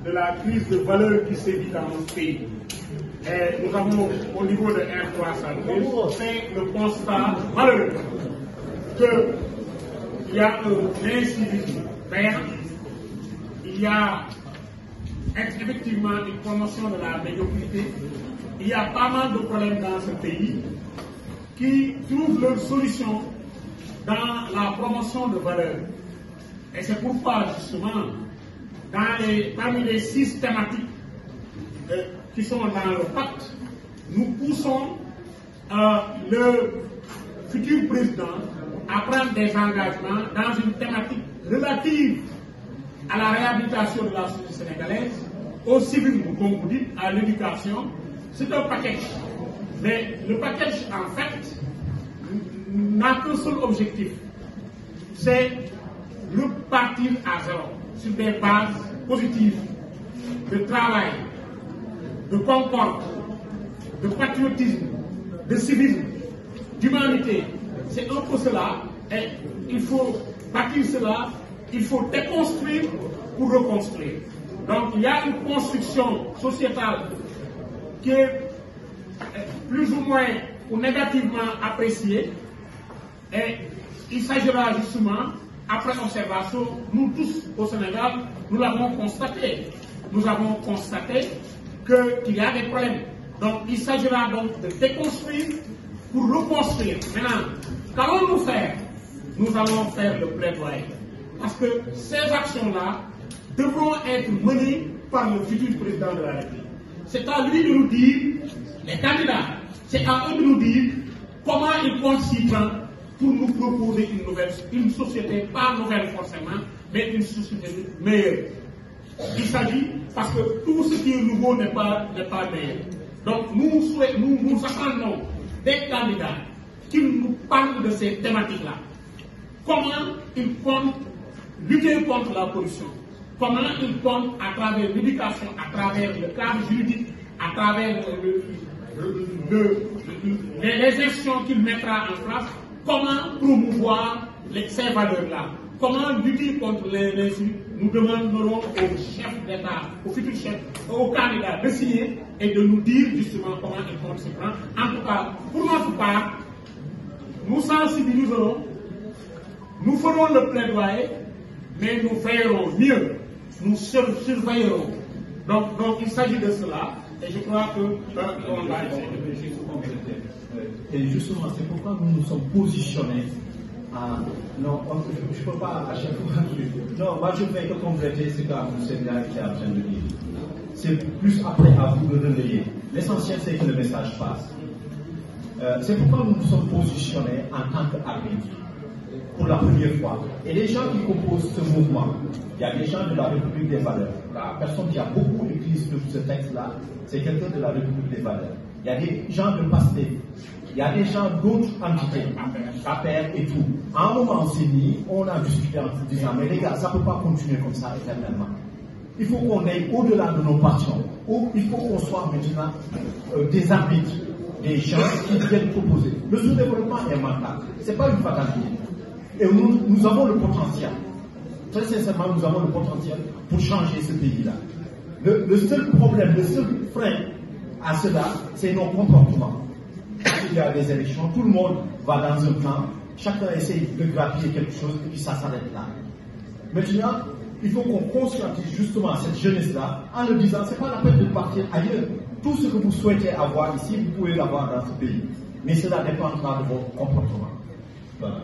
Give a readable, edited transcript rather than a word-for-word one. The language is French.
de la crise de valeur qui sévit dans notre pays. Et nous avons, au niveau de R313, fait le constat malheureux qu'il y a un incivisme vert, il y a effectivement une promotion de la médiocrité, il y a pas mal de problèmes dans ce pays qui trouvent leur solution dans la promotion de valeurs. Et c'est pourquoi, justement, parmi les 6 thématiques qui sont dans le pacte, nous poussons le futur président à prendre des engagements dans une thématique relative à la réhabilitation de la société sénégalaise, au civisme, comme vous dites, à l'éducation. C'est un package. Mais le package, en fait, n'a qu'un seul objectif, c'est repartir à zéro, sur des bases positives de travail, de concorde, de patriotisme, de civisme, d'humanité. C'est un peu cela, et il faut bâtir cela, il faut déconstruire pour reconstruire. Donc il y a une construction sociétale qui est plus ou moins ou négativement appréciée, et il s'agira justement, après observation, nous tous au Sénégal, nous l'avons constaté. Nous avons constaté qu'il y a des problèmes. Donc il s'agira donc de déconstruire pour reconstruire. Maintenant, qu'allons-nous faire? Nous allons faire le plaidoyer. Parce que ces actions-là devront être menées par le futur président de la République. C'est à lui de nous dire, les candidats, c'est à eux de nous dire comment ils comptent s'y prendre pour nous proposer une société, pas nouvelle forcément, mais une société meilleure. Il s'agit, parce que tout ce qui est nouveau n'est pas meilleur. Donc nous attendons des candidats qui nous parlent de ces thématiques-là. Comment ils comptent lutter contre la pollution? Comment ils comptent, à travers l'éducation, à travers le cadre juridique, à travers les actions qu'il mettra en place, comment promouvoir ces valeurs-là? Comment lutter contre les insultes? Nous demanderons au chef d'État, au futur chef, aux candidats de signer et de nous dire justement comment ils comptent s'y prendre. En tout cas, pour notre part, nous sensibiliserons, nous ferons le plaidoyer, mais nous veillerons mieux, nous surveillerons. Donc il s'agit de cela, et je crois que on va essayer de réfléchir sur combien de temps. Et justement, c'est pourquoi nous nous sommes positionnés à... Non, je ne peux pas à chaque fois... Non, moi je fais que compléter ce que Sénégal est en train de dire. C'est plus après à vous de relayer. L'essentiel, c'est que le message passe. C'est pourquoi nous nous sommes positionnés en tant qu'arbitre, pour la première fois. Et les gens qui composent ce mouvement, il y a des gens de la République des valeurs. La personne qui a beaucoup écrit sur ce texte-là, c'est quelqu'un de la République des valeurs. Il y a des gens de PASTEF, il y a des gens d'autres entités, APR et tout. À un moment, on s'est mis, on a discuté en disant, mais les gars, ça ne peut pas continuer comme ça éternellement. Il faut qu'on aille au-delà de nos passions. Il faut qu'on soit maintenant des arbitres, des gens qui viennent proposer. Le sous-développement est mental. Ce n'est pas une fatalité. Et nous avons le potentiel. Très sincèrement, nous avons le potentiel pour changer ce pays-là. Le seul problème, le seul frein à cela, c'est nos comportements. Il y a des élections, tout le monde va dans un camp, chacun essaie de grappiller quelque chose et puis ça s'arrête là. Maintenant, il faut qu'on conscientise justement cette jeunesse-là en leur disant, c'est pas la peine de partir ailleurs. Tout ce que vous souhaitez avoir ici, vous pouvez l'avoir dans ce pays. Mais cela dépendra de votre comportement. Voilà.